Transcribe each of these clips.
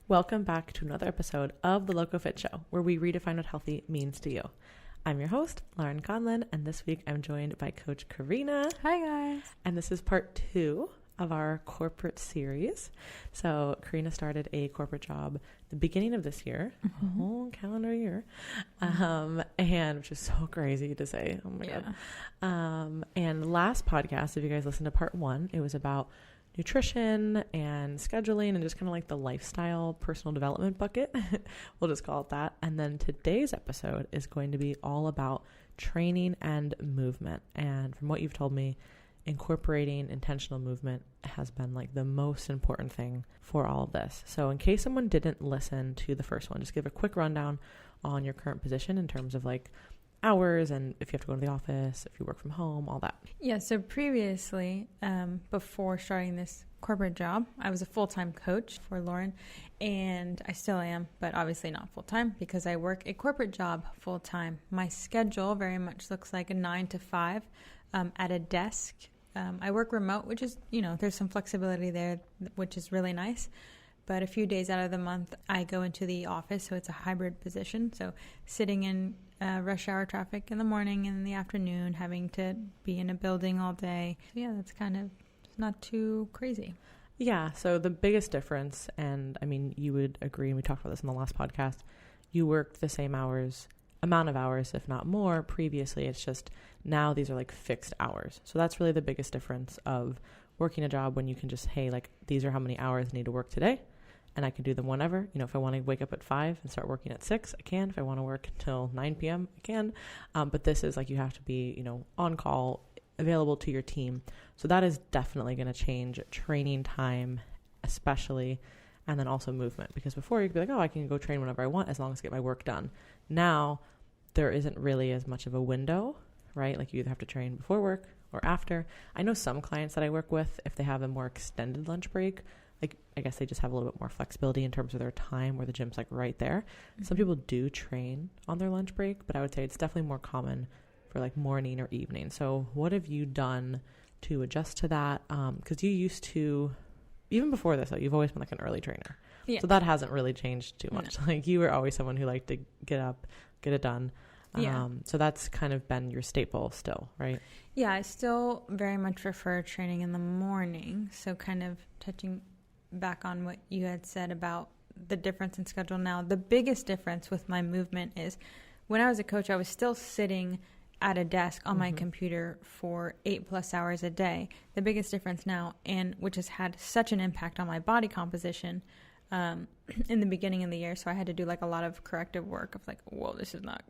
Welcome back to another episode of the Loco Fit Show, where we redefine what healthy means to you. I'm your host, Lauren Conlon, and this week I'm joined by Coach Karina. Hi, guys. And this is part 2 of our corporate series. So Karina started a corporate job the beginning of this year, a whole calendar year, and which is so crazy to say. Oh my God. And last podcast, if you guys listened to part 1, it was about nutrition and scheduling and just kind of like the lifestyle personal development bucket. We'll just call it that. And then today's episode is going to be all about training and movement. And from what you've told me, incorporating intentional movement has been like the most important thing for all of this. So in case someone didn't listen to the first one, just give a quick rundown on your current position in terms of like hours and if you have to go to the office, if you work from home, all that. Yeah, so previously, before starting this corporate job, I was a full-time coach for Lauren, and I still am, but obviously not full-time because I work a corporate job full-time. My schedule very much looks like a 9 to 5 at a desk. I work remote, which is, there's some flexibility there, which is really nice. But a few days out of the month, I go into the office, so it's a hybrid position. So sitting in rush hour traffic in the morning and in the afternoon, having to be in a building all day. So yeah, that's kind of not too crazy. Yeah, so the biggest difference, and I mean, you would agree, and we talked about this in the last podcast, you worked the same amount of hours, if not more, previously. It's just now these are like fixed hours. So that's really the biggest difference of working a job when you can just, hey, like these are how many hours I need to work today. And I can do them whenever. If I want to wake up at 5 and start working at 6, I can. If I want to work until 9 p.m., I can. But this is like you have to be, on call, available to your team. So that is definitely going to change training time, especially, and then also movement. Because before you could be like, oh, I can go train whenever I want as long as I get my work done. Now, there isn't really as much of a window, right? Like you either have to train before work or after. I know some clients that I work with, if they have a more extended lunch break, like I guess they just have a little bit more flexibility in terms of their time where the gym's like right there. Mm-hmm. Some people do train on their lunch break, but I would say it's definitely more common for like morning or evening. So what have you done to adjust to that? Because you used to, even before this, you've always been like an early trainer. Yeah. So that hasn't really changed too much. No. Like you were always someone who liked to get up, get it done. Yeah. So that's kind of been your staple still, right? Yeah, I still very much prefer training in the morning. So kind of touching back on what you had said about the difference in schedule now. The biggest difference with my movement is when I was a coach, I was still sitting at a desk on my computer for 8+ hours a day. The biggest difference now, and which has had such an impact on my body composition in the beginning of the year. So I had to do like a lot of corrective work of like, whoa, this is not,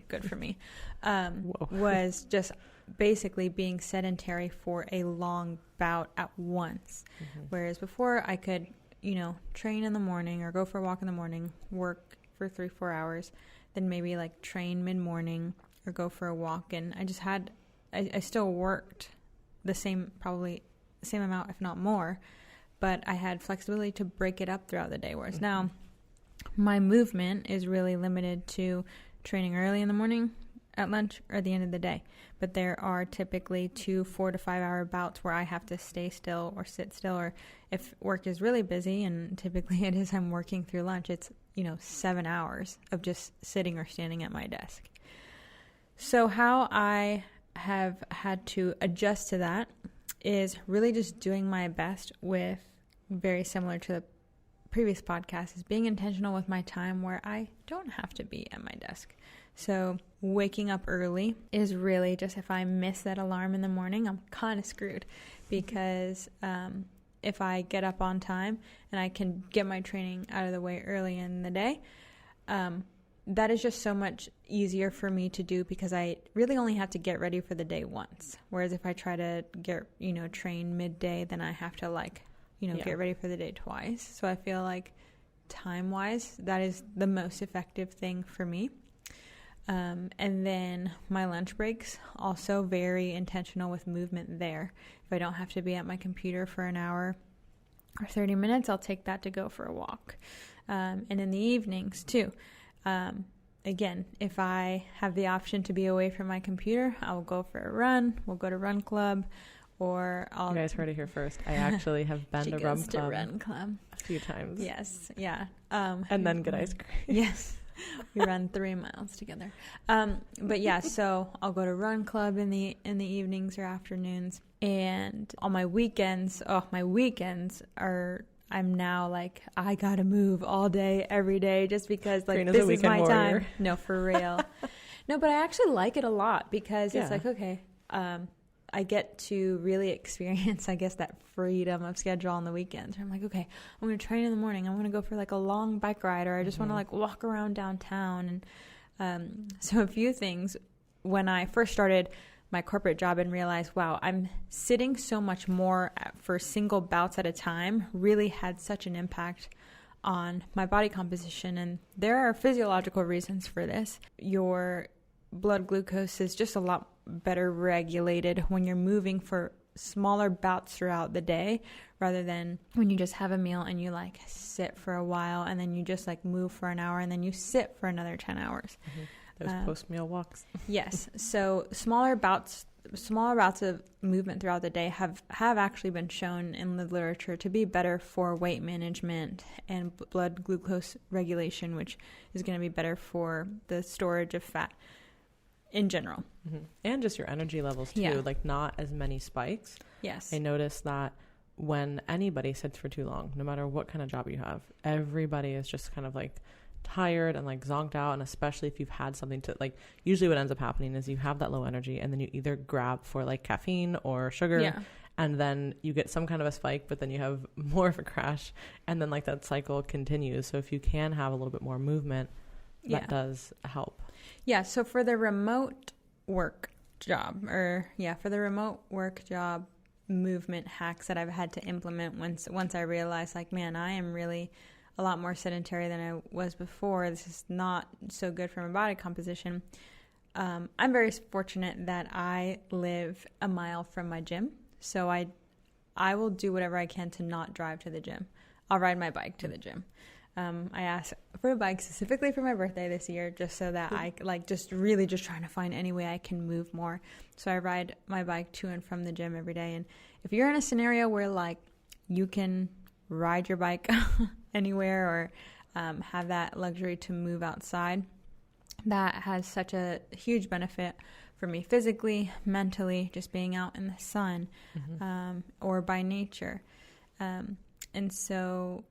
good for me. Was just basically being sedentary for a long bout at once. Whereas before I could, train in the morning or go for a walk in the morning, work for 3-4 hours, then maybe like train mid-morning or go for a walk. And I still worked probably the same amount, if not more, but I had flexibility to break it up throughout the day. Whereas now my movement is really limited to training early in the morning, at lunch, or at the end of the day. But there are typically 2 4 to 5 hour bouts where I have to stay still or sit still, or if work is really busy, and typically it is, I'm working through lunch, it's 7 hours of just sitting or standing at my desk. So how I have had to adjust to that is really just doing my best with, very similar to the previous podcast, is being intentional with my time where I don't have to be at my desk. So waking up early is really just, if I miss that alarm in the morning, I'm kind of screwed, because if I get up on time and I can get my training out of the way early in the day, that is just so much easier for me to do, because I really only have to get ready for the day once. Whereas if I try to get, train midday, then I have to get ready for the day twice. So I feel like time-wise, that is the most effective thing for me. And then my lunch breaks, also very intentional with movement there. If I don't have to be at my computer for an hour or 30 minutes, I'll take that to go for a walk. And in the evenings too. Again, if I have the option to be away from my computer, I will go for a run. We'll go to run club, or You guys heard it here first. I actually have been to Rum Club a few times. Yes, yeah. And then get ice cream. Yes. We run 3 miles together. But yeah, so I'll go to Run Club in the evenings or afternoons. And on my weekends, I'm now like, I gotta move all day, every day, just because like Karina's this is my warrior. time. No, for real. No, but I actually like it a lot because it's like, okay, I get to really experience, I guess, that freedom of schedule on the weekends. I'm like, okay, I'm going to train in the morning. I'm going to go for like a long bike ride, or I just want to like walk around downtown. And so a few things when I first started my corporate job and realized, wow, I'm sitting so much more for single bouts at a time, really had such an impact on my body composition. And there are physiological reasons for this. Your blood glucose is just a lot better regulated when you're moving for smaller bouts throughout the day, rather than when you just have a meal and you like sit for a while and then you just like move for an hour and then you sit for another 10 hours. Those post-meal walks. Yes. So smaller bouts of movement throughout the day have actually been shown in the literature to be better for weight management and blood glucose regulation, which is going to be better for the storage of fat in general. And just your energy levels too, like not as many spikes. Yes. I noticed that when anybody sits for too long, no matter what kind of job you have, everybody is just kind of like tired and like zonked out. And especially if you've had something to like, usually what ends up happening is you have that low energy and then you either grab for like caffeine or sugar, and then you get some kind of a spike, but then you have more of a crash, and then like that cycle continues. So if you can have a little bit more movement, that does help. Yeah, so for the remote work job, movement hacks that I've had to implement once I realized, like, man, I am really a lot more sedentary than I was before. This is not so good for my body composition. I'm very fortunate that I live a mile from my gym, so I will do whatever I can to not drive to the gym. I'll ride my bike to the gym. I asked for a bike specifically for my birthday this year, just so that I like just trying to find any way I can move more. So I ride my bike to and from the gym every day. And if you're in a scenario where like you can ride your bike anywhere or have that luxury to move outside, that has such a huge benefit for me physically, mentally, just being out in the sun or by nature. And so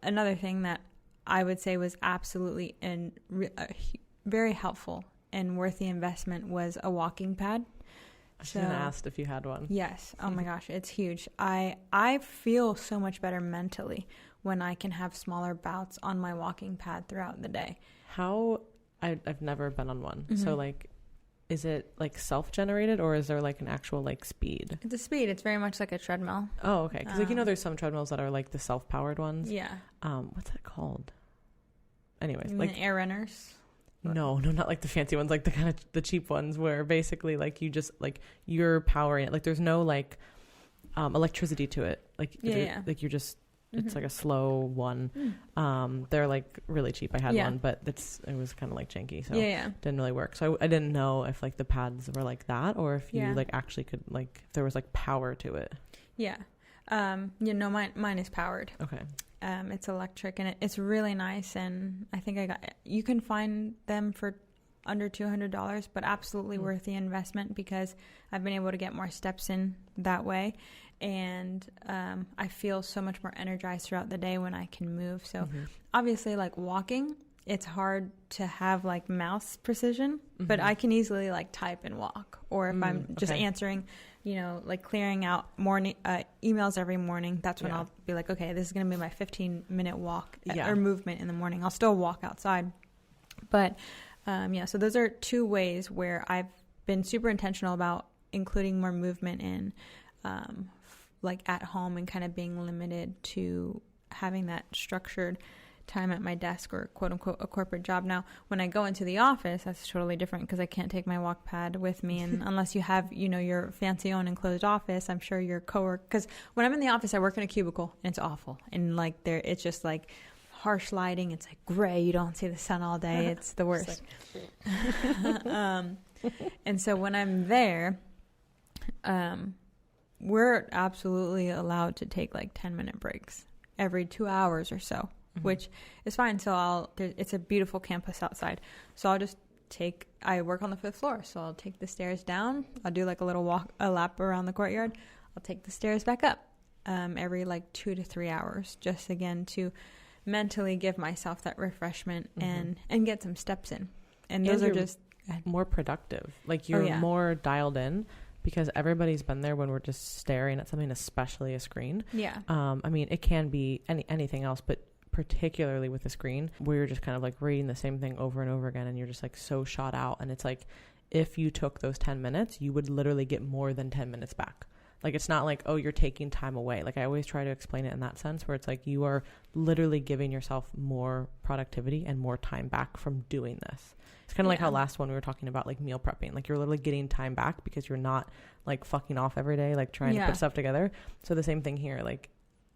another thing that I would say was absolutely very helpful and worth the investment was a walking pad. I should have asked if you had one. Yes. Oh my gosh, it's huge. I feel so much better mentally when I can have smaller bouts on my walking pad throughout the day. I've never been on one. So like, is it like self-generated or is there like an actual like speed? It's a speed. It's very much like a treadmill. Oh, okay. Because like, there's some treadmills that are like the self-powered ones. Yeah. What's that called? Anyways, like air runners. No, not like the fancy ones, like the kind of the cheap ones where basically like you just like you're powering it. Like there's no like electricity to it. Like like you're just it's like a slow one. They're like really cheap. I had one, but it was kind of like janky, so didn't really work. So I didn't know if like the pads were like that or if you like actually could like if there was like power to it. Yeah. Mine is powered. Okay. It's electric and it's really nice, and I think you can find them for under $200, but absolutely worth the investment because I've been able to get more steps in that way, and I feel so much more energized throughout the day when I can move. So obviously, like walking, it's hard to have like mouse precision, but I can easily like type and walk, or if I'm just answering, like clearing out morning emails every morning, that's when I'll be like, okay, this is going to be my 15-minute walk or movement in the morning. I'll still walk outside. But so those are two ways where I've been super intentional about including more movement in like at home and kind of being limited to having that structured time at my desk or quote unquote a corporate job. Now, when I go into the office, that's totally different because I can't take my walk pad with me. And unless you have, your fancy own enclosed office, I'm sure your coworker, because when I'm in the office, I work in a cubicle and it's awful. And like it's just like harsh lighting. It's like gray. You don't see the sun all day. It's the worst. And so when I'm there, we're absolutely allowed to take like 10-minute breaks every 2 hours or so, which is fine. So it's a beautiful campus outside. So I'll just I work on the 5th floor. So I'll take the stairs down. I'll do like a lap around the courtyard. I'll take the stairs back up every like 2 to 3 hours, just again to mentally give myself that refreshment and get some steps in. And those are just more productive. Like you're more dialed in because everybody's been there when we're just staring at something, especially a screen. Yeah. I mean, it can be anything else, but particularly with a screen where you're just kind of like reading the same thing over and over again and you're just like so shot out. And it's like, if you took those 10 minutes, you would literally get more than 10 minutes back. Like, it's not like, oh, you're taking time away. Like, I always try to explain it in that sense where it's like you are literally giving yourself more productivity and more time back from doing this. It's kind of like how last one we were talking about, like meal prepping. Like, you're literally getting time back because you're not like fucking off every day, like trying to put stuff together. So the same thing here. Like,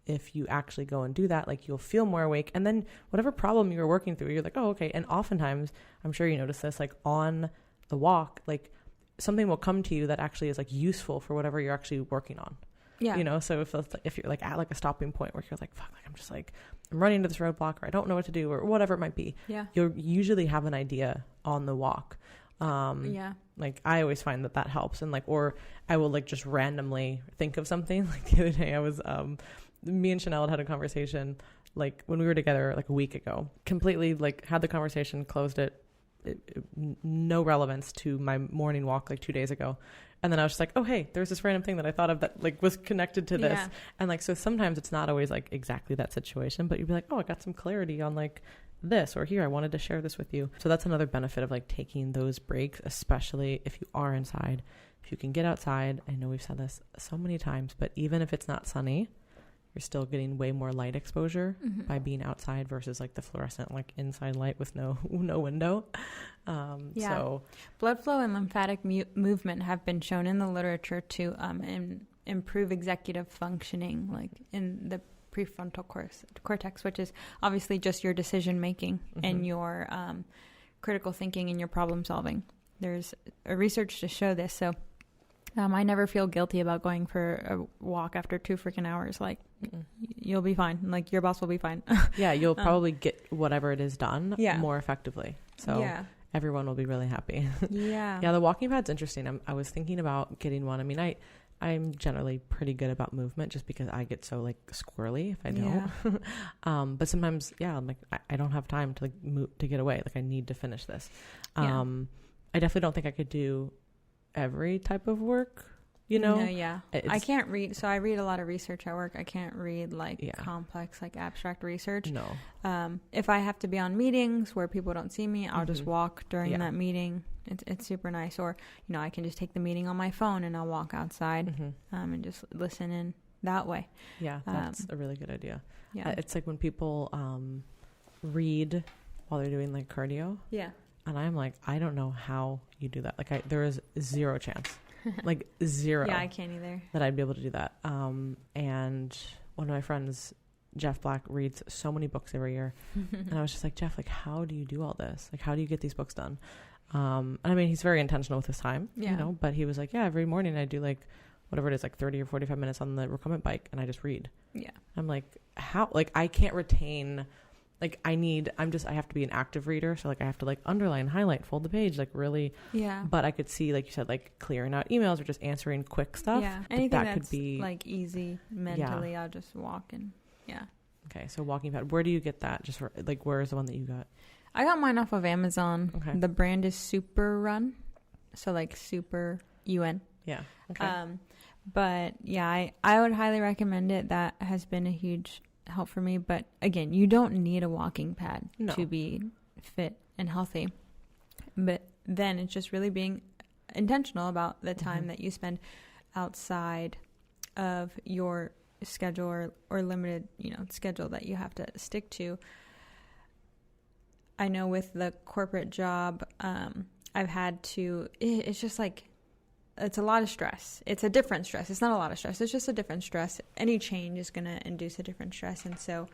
if you actually go and do that, like you'll feel more awake. And then whatever problem you were working through, you're like, oh, okay. And oftentimes, I'm sure you notice this, like on the walk, like something will come to you that actually is like useful for whatever you're actually working on. Yeah. You know, so if you're like at like a stopping point where you're like, fuck, like I'm running into this roadblock or I don't know what to do or whatever it might be. Yeah. You'll usually have an idea on the walk. Like I always find that helps. And like, or I will like just randomly think of something. Like the other day I was, me and Chanel had a conversation like when we were together like a week ago, completely like had the conversation, closed it, no relevance to my morning walk like 2 days ago. And then I was just like, oh, hey, there's this random thing that I thought of that like was connected to this. Yeah. And like, so sometimes it's not always like exactly that situation, but you'd be like, oh, I got some clarity on like this, or here, I wanted to share this with you. So that's another benefit of like taking those breaks, especially if you are inside, if you can get outside. I know we've said this so many times, but even if it's not sunny, you're still getting way more light exposure by being outside versus like the fluorescent, like inside light with no window. So blood flow and lymphatic movement have been shown in the literature to improve executive functioning, like in the prefrontal cortex, which is obviously just your decision making and your critical thinking and your problem solving. There's a research to show this. So I never feel guilty about going for a walk after 2 freaking hours. Like, you'll be fine. Like, your boss will be fine. Yeah, you'll probably get whatever it is done more effectively. So everyone will be really happy. Yeah, the walking pad's interesting. I was thinking about getting one. I mean, I'm generally pretty good about movement just because I get so like squirrely if I don't. But sometimes, I'm like, I don't have time to like move, to get away. Like, I need to finish this. I definitely don't think I could do every type of work, you know? No, I can't read. So I read a lot of research at work. I can't read like complex, like abstract research. No. If I have to be on meetings where people don't see me, I'll just walk during that meeting. It's super nice. Or, you know, I can just take the meeting on my phone and I'll walk outside and just listen in that way. Yeah, that's a really good idea. Yeah. It's like when people read while they're doing like cardio. Yeah. And I'm like, I don't know how you do that. Like, there is zero chance, like zero. Yeah, I can't either. That I'd be able to do that. And one of my friends, Jeff Black, reads so many books every year. And I was just like, Jeff, like, how do you do all this? Like, how do you get these books done? And I mean, he's very intentional with his time, you know, but he was like, yeah, every morning I do like whatever it is, like 30 or 45 minutes on the recumbent bike and I just read. Yeah. I'm like, how? Like, I can't retain... Like I have to be an active reader. So like I have to like underline, highlight, fold the page, like really. Yeah. But I could see, like you said, like clearing out emails or just answering quick stuff. Yeah. Anything that could be like easy mentally. Yeah. I'll just walk and Okay. So walking pad, where do you get that? Just like, where is the one that you got? I got mine off of Amazon. Okay. The brand is Super Run. So like Super UN. Yeah. Okay. But yeah, I would highly recommend it. That has been a huge help for me. But again, you don't need a walking pad to be fit and healthy. But then it's just really being intentional about the time that you spend outside of your schedule or limited, you know, schedule that you have to stick to. I know with the corporate job, I've had to, it's just like, it's a lot of stress. It's a different stress. It's not a lot of stress. It's just a different stress. Any change is going to induce a different stress. And so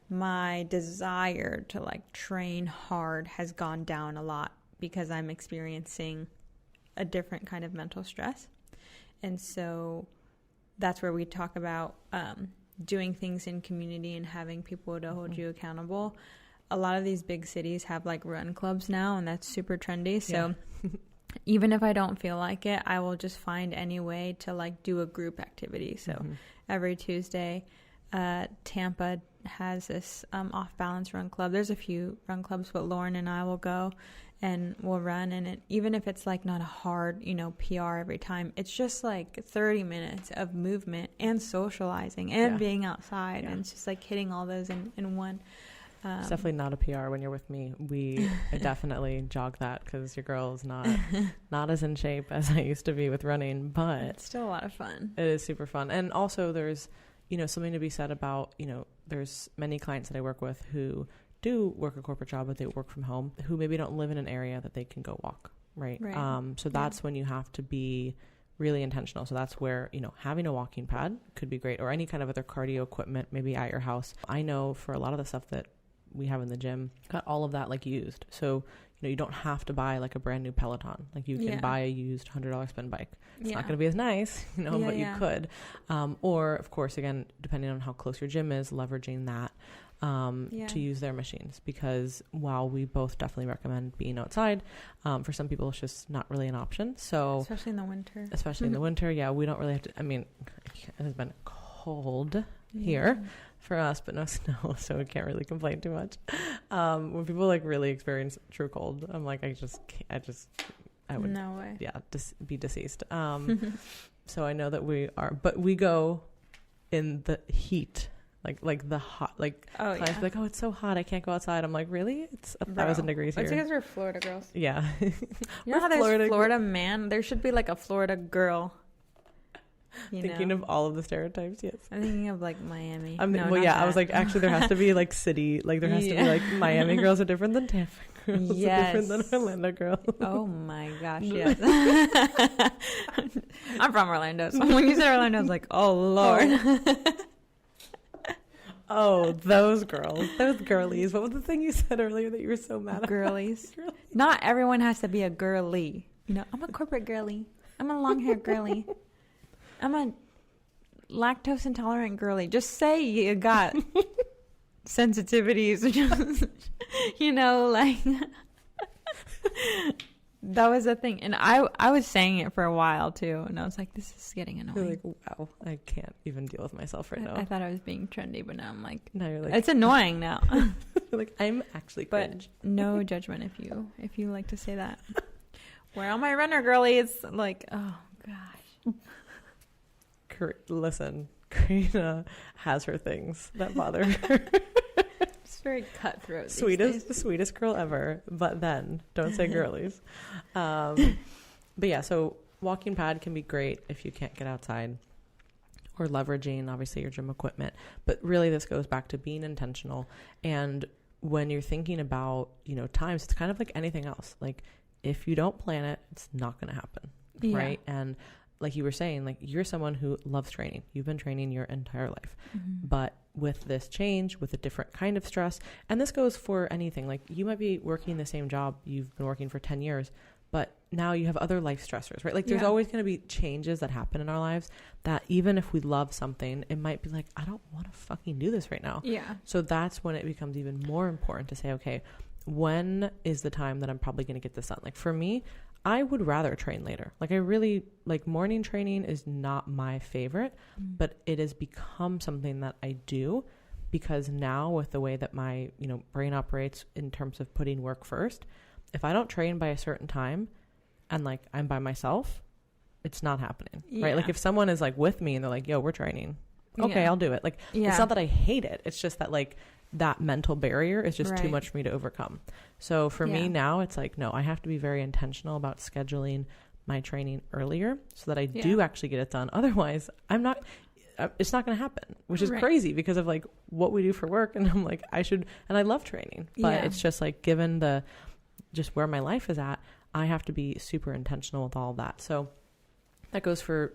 my desire to like train hard has gone down a lot because I'm experiencing a different kind of mental stress. And so that's where we talk about doing things in community and having people to hold you accountable. A lot of these big cities have like run clubs now, and that's super trendy. So even if I don't feel like it, I will just find any way to like do a group activity. So every Tuesday, Tampa has this off balance run club. There's a few run clubs, but Lauren and I will go and we'll run. And even if it's like not a hard, PR every time, it's just like 30 minutes of movement and socializing and being outside. And it's just like hitting all those in one. It's definitely not a PR when you're with me. I definitely jog that because your girl is not as in shape as I used to be with running, but it's still a lot of fun. It is super fun. And also there's, something to be said about, there's many clients that I work with who do work a corporate job, but they work from home, who maybe don't live in an area that they can go walk. Right. So that's when you have to be really intentional. So that's where, having a walking pad could be great, or any kind of other cardio equipment, maybe at your house. I know for a lot of the stuff that we have in the gym, got all of that like used. So, you don't have to buy like a brand new Peloton. Like you can buy a used $100 spin bike. It's not going to be as nice, but you could. Or of course, again, depending on how close your gym is, leveraging that to use their machines, because while we both definitely recommend being outside, for some people it's just not really an option. So especially in the winter. We don't really have to. I mean, it has been cold here for us, but no snow, so we can't really complain too much. When people like really experience true cold, I'm like, I would, no way. Be deceased. So I know that but we go in the heat, like the hot, clients be like, oh, it's so hot, I can't go outside. I'm like, really? It's 1,000 degrees here. It's because we're Florida girls. Yeah. You know how there's Florida man? There should be like a Florida girl. Thinking of all of the stereotypes, yes. I'm thinking of like Miami. I was like, actually, there has to be like city, like there has to be like Miami girls are different than Tampa girls, are different than Orlando girls. Oh my gosh, yes. I'm from Orlando, so when you said Orlando, I was like, oh Lord. Oh, those girls, those girlies. What was the thing you said earlier that you were so mad at? Girlies. Not everyone has to be a girly. I'm a corporate girly. I'm a long hair girly. I'm a lactose intolerant girly. Just say you got sensitivities. That was a thing. And I was saying it for a while too. And I was like, this is getting annoying. You're like, wow, I can't even deal with myself right now. I thought I was being trendy, but now I'm like, now you're like, it's annoying now. You're like, I'm actually cringe. But no judgment if you like to say that. Where are my runner girlies? Like, oh gosh. Listen, Karina has her things that bother her. It's very cutthroat. The sweetest girl ever. But then, don't say girlies. But yeah, so walking pad can be great if you can't get outside, or leveraging obviously your gym equipment. But really, this goes back to being intentional. And when you're thinking about times, it's kind of like anything else. Like if you don't plan it, it's not going to happen, right? And like you were saying, like you're someone who loves training. You've been training your entire life. But with this change, with a different kind of stress, and this goes for anything, like you might be working the same job you've been working for 10 years, but now you have other life stressors, right? Like there's always going to be changes that happen in our lives that even if we love something, it might be like, I don't want to fucking do this right now. Yeah. So that's when it becomes even more important to say, okay, when is the time that I'm probably going to get this done? Like for me, I would rather train later. Like I really like morning training is not my favorite, but it has become something that I do because now with the way that my, brain operates in terms of putting work first, if I don't train by a certain time and like I'm by myself, it's not happening, right? Like if someone is like with me and they're like, yo, we're training. Okay, I'll do it. Like it's not that I hate it. It's just that like that mental barrier is just too much for me to overcome. So for me now, it's like, no, I have to be very intentional about scheduling my training earlier so that I do actually get it done. Otherwise, it's not going to happen, which is crazy because of like what we do for work. And I'm like, and I love training, but it's just like, given just where my life is at, I have to be super intentional with all of that. So that goes for,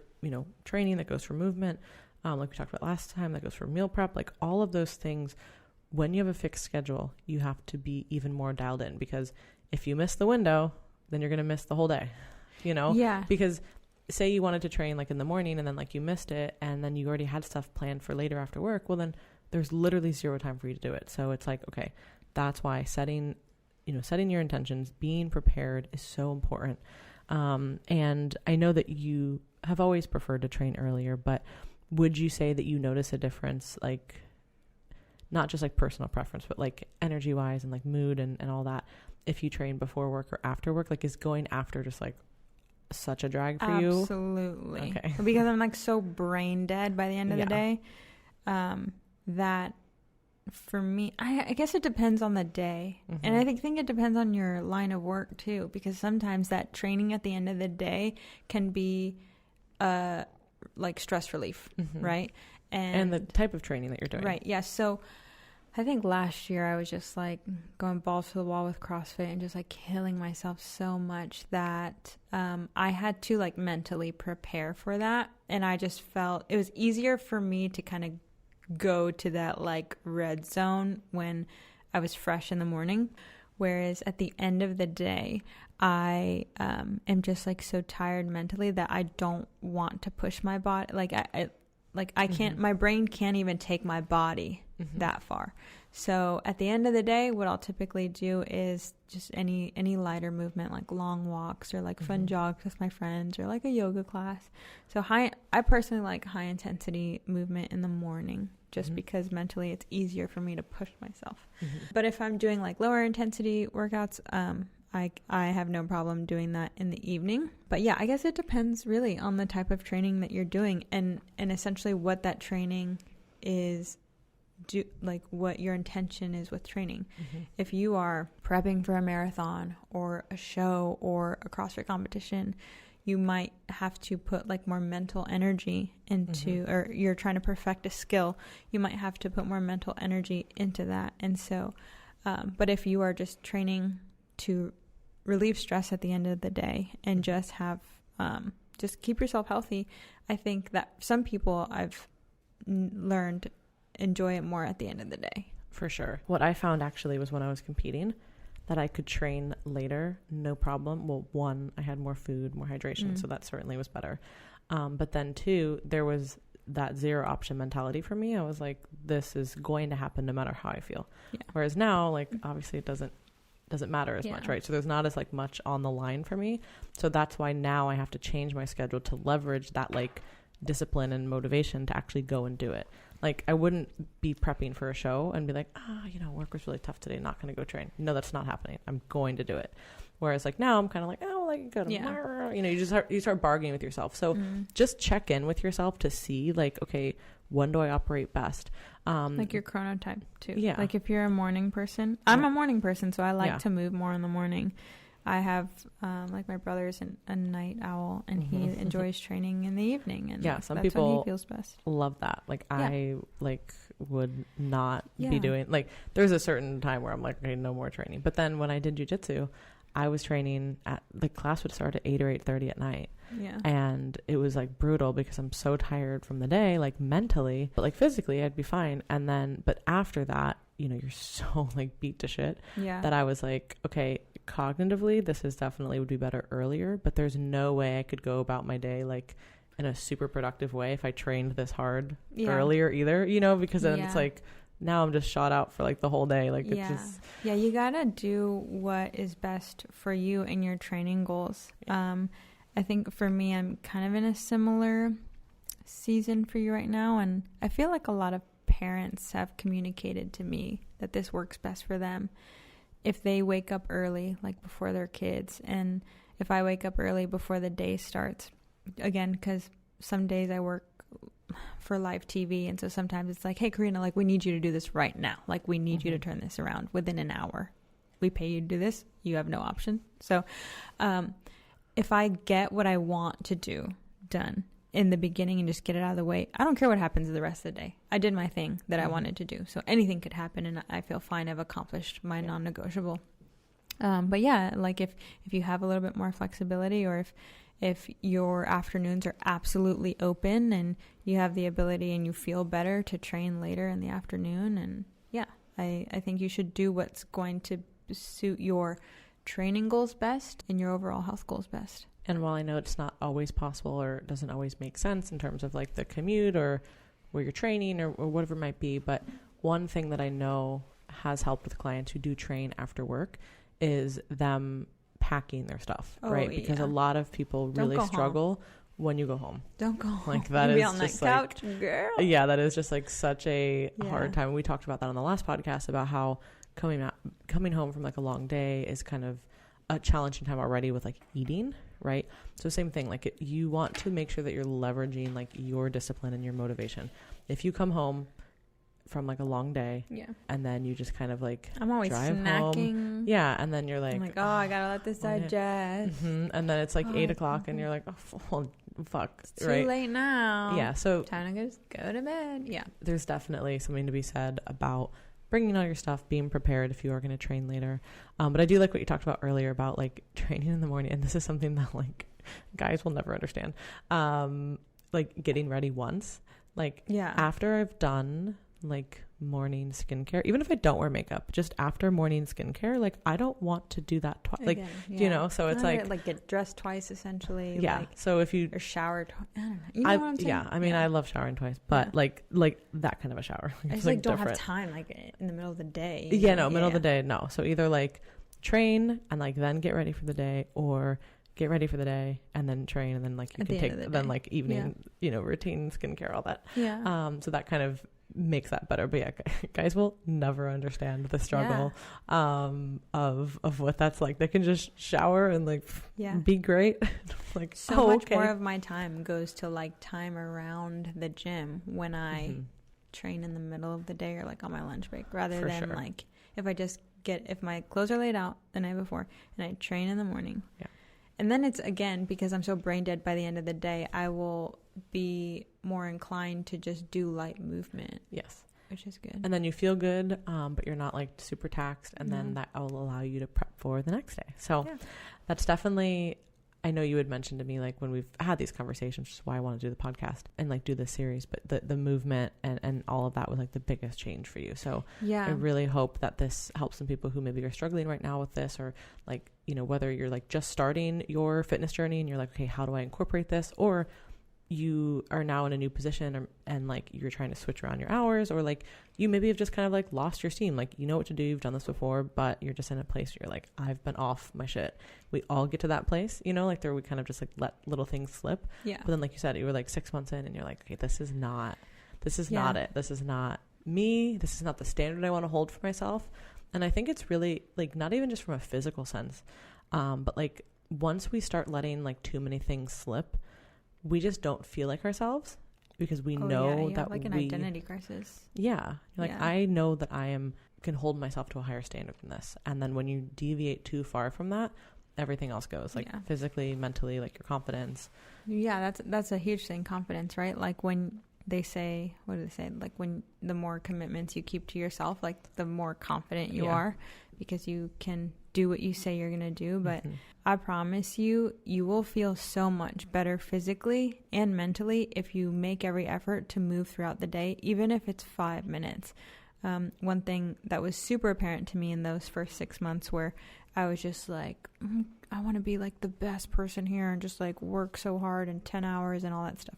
training, that goes for movement. Like we talked about last time, that goes for meal prep, like all of those things. When you have a fixed schedule, you have to be even more dialed in, because if you miss the window, then you're going to miss the whole day, Yeah. Because say you wanted to train like in the morning and then like you missed it and then you already had stuff planned for later after work, well then there's literally zero time for you to do it. So it's like, okay, that's why setting your intentions, being prepared is so important. And I know that you have always preferred to train earlier, but would you say that you notice a difference, like not just like personal preference, but like energy wise and like mood and all that, if you train before work or after work? Like, is going after just like such a drag for you? Absolutely. Okay. Because I'm like so brain dead by the end of the day, that for me, I guess it depends on the day. Mm-hmm. And I think it depends on your line of work too, because sometimes that training at the end of the day can be like stress relief, right? And the type of training that you're doing. Right. Yeah. So I think last year I was just like going balls to the wall with CrossFit and just like killing myself so much that I had to like mentally prepare for that. And I just felt it was easier for me to kind of go to that like red zone when I was fresh in the morning. Whereas at the end of the day, I am just like so tired mentally that I don't want to push my body. I can't, my brain can't even take my body that far. So at the end of the day, what I'll typically do is just any lighter movement, like long walks or like fun jogs with my friends or like a yoga class. So I personally like high intensity movement in the morning just because mentally it's easier for me to push myself. But if I'm doing like lower intensity workouts, I have no problem doing that in the evening. But yeah, I guess it depends really on the type of training that you're doing and essentially what that training is, like what your intention is with training. If you are prepping for a marathon or a show or a CrossFit competition, you might have to put like more mental energy into, or you're trying to perfect a skill, you might have to put more mental energy into that. And so, but if you are just training to relieve stress at the end of the day and just have, just keep yourself healthy, I think that some people I've learned enjoy it more at the end of the day. For sure. What I found actually was when I was competing that I could train later, no problem. Well, one, I had more food, more hydration, so that certainly was better. But then two, there was that zero option mentality for me. I was like, this is going to happen no matter how I feel. Yeah. Whereas now, like, obviously it doesn't matter as much, right? So there's not as like much on the line for me. So that's why now I have to change my schedule to leverage that like discipline and motivation to actually go and do it. Like, I wouldn't be prepping for a show and be like, work was really tough today, not going to go train. No, that's not happening. I'm going to do it. Whereas like now I'm kind of like, go tomorrow. You start bargaining with yourself. So just check in with yourself to see like, okay, when do I operate best? Like your chronotype too. Yeah. Like if you're a morning person, I'm a morning person, so I like to move more in the morning. I have, like my brother's a night owl and he enjoys training in the evening, and some that's people when he feels best. Love that. Like I would not be doing, like there's a certain time where I'm like, okay, no more training. But then when I did jujitsu, I was training at, the class would start at 8 or 8:30 at night. Yeah. And it was like brutal because I'm so tired from the day, like mentally, but like physically I'd be fine. And then, but after that, you're so like beat to shit that I was like, okay, cognitively, this is definitely would be better earlier, but there's no way I could go about my day like in a super productive way if I trained this hard earlier either, because then it's like, now I'm just shot out for like the whole day. Like it's just... Yeah, you gotta do what is best for you and your training goals. I think for me, I'm kind of in a similar season for you right now, and I feel like a lot of parents have communicated to me that this works best for them if they wake up early, like before their kids, and if I wake up early before the day starts. Again, because some days I work for live TV, and so sometimes it's like, hey Karina, like we need you to do this right now, like we need you to turn this around within an hour. We pay you to do this, you have no option. So if I get what I want to do done in the beginning and just get it out of the way, I don't care what happens the rest of the day. I did my thing that I wanted to do, so anything could happen and I feel fine. I've accomplished my non-negotiable. But yeah, like if you have a little bit more flexibility, or if your afternoons are absolutely open and you have the ability and you feel better to train later in the afternoon, and I think you should do what's going to suit your training goals best and your overall health goals best. And while I know it's not always possible or doesn't always make sense in terms of like the commute or where you're training or whatever it might be, but one thing that I know has helped with clients who do train after work is them packing their stuff, right? Because a lot of people really struggle when you go home. Don't go home. Like that is just like, couch, girl. Yeah, that is just like such a hard time. We talked about that on the last podcast about how coming home from like a long day is kind of a challenging time already with like eating, right? So same thing, like you want to make sure that you're leveraging like your discipline and your motivation. If you come home from like a long day and then you just kind of like I'm always drive snacking home, and then you're like, oh, I gotta let this digest. And then it's like 8 o'clock and you're like, oh well, fuck, it's too late now. So time to just go to bed. There's definitely something to be said about bringing all your stuff, being prepared if you are going to train later. But I do like what you talked about earlier about like training in the morning, and this is something that like guys will never understand. Like getting ready once, like after I've done like morning skincare, even if I don't wear makeup, just after morning skincare, like I don't want to do that twice. Like, you know, so it's like get dressed twice essentially. Like, so if you or shower twice, I don't know. You know what I'm saying? I mean, I love showering twice, but like that kind of a shower. I just like don't have time like in the middle of the day. Middle of the day, no. So either like train and like then get ready for the day, or get ready for the day and then train, and then like you can take then like evening, you know, routine skincare, all that. So that kind of makes that better. But guys will never understand the struggle of what that's like. They can just shower and like be great. Like so much more of my time goes to like time around the gym when I train in the middle of the day or like on my lunch break, rather than like if my clothes are laid out the night before and I train in the morning. And then it's, again, because I'm so brain dead by the end of the day, I will be more inclined to just do light movement. Yes. Which is good. And then you feel good, but you're not like super taxed. And then that will allow you to prep for the next day. So that's definitely, I know you had mentioned to me, like when we've had these conversations, which is why I want to do the podcast and like do this series, but the movement and all of that was like the biggest change for you. So I really hope that this helps some people who maybe are struggling right now with this, or like, you know, whether you're like just starting your fitness journey and you're like, okay, how do I incorporate this? Or you are now in a new position and like you're trying to switch around your hours, or like you maybe have just kind of like lost your steam. Like, you know what to do. You've done this before, but you're just in a place where you're like, I've been off my shit. We all get to that place, you know, like we kind of just like let little things slip. But then like you said, you were like 6 months in and you're like, okay, this is not it. This is not me. This is not the standard I want to hold for myself. And I think it's really like not even just from a physical sense, but like once we start letting like too many things slip, we just don't feel like ourselves, because we know that like an identity crisis. I know that can hold myself to a higher standard than this. And then when you deviate too far from that, everything else goes, like physically, mentally, like your confidence. That's a huge thing, confidence, right? Like when they say, what do they say? Like when the more commitments you keep to yourself, like the more confident you are, because you can do what you say you're going to do. But I promise you will feel so much better physically and mentally if you make every effort to move throughout the day, even if it's 5 minutes. One thing that was super apparent to me in those first 6 months, where I was just like, I want to be like the best person here and just like work so hard and 10 hours and all that stuff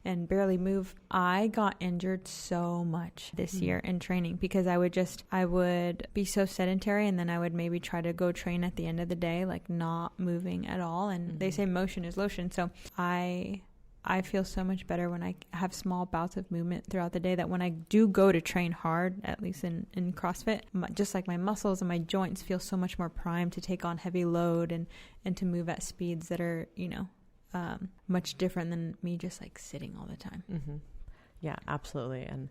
and barely move. I got injured so much this year in training, because I would be so sedentary, and then I would maybe try to go train at the end of the day, like not moving at all. And they say motion is lotion. So I feel so much better when I have small bouts of movement throughout the day, that when I do go to train hard, at least in CrossFit, just like my muscles and my joints feel so much more primed to take on heavy load and to move at speeds that are, you know, much different than me just like sitting all the time. Yeah, absolutely. And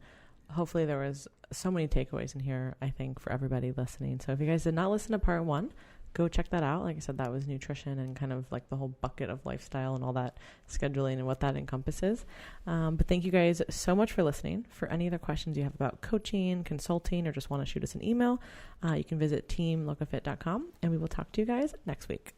hopefully there was so many takeaways in here, I think, for everybody listening. So if you guys did not listen to part 1, go check that out. Like I said, that was nutrition and kind of like the whole bucket of lifestyle and all that scheduling and what that encompasses. But thank you guys so much for listening. For any other questions you have about coaching, consulting, or just want to shoot us an email, you can visit teamlocafit.com, and we will talk to you guys next week.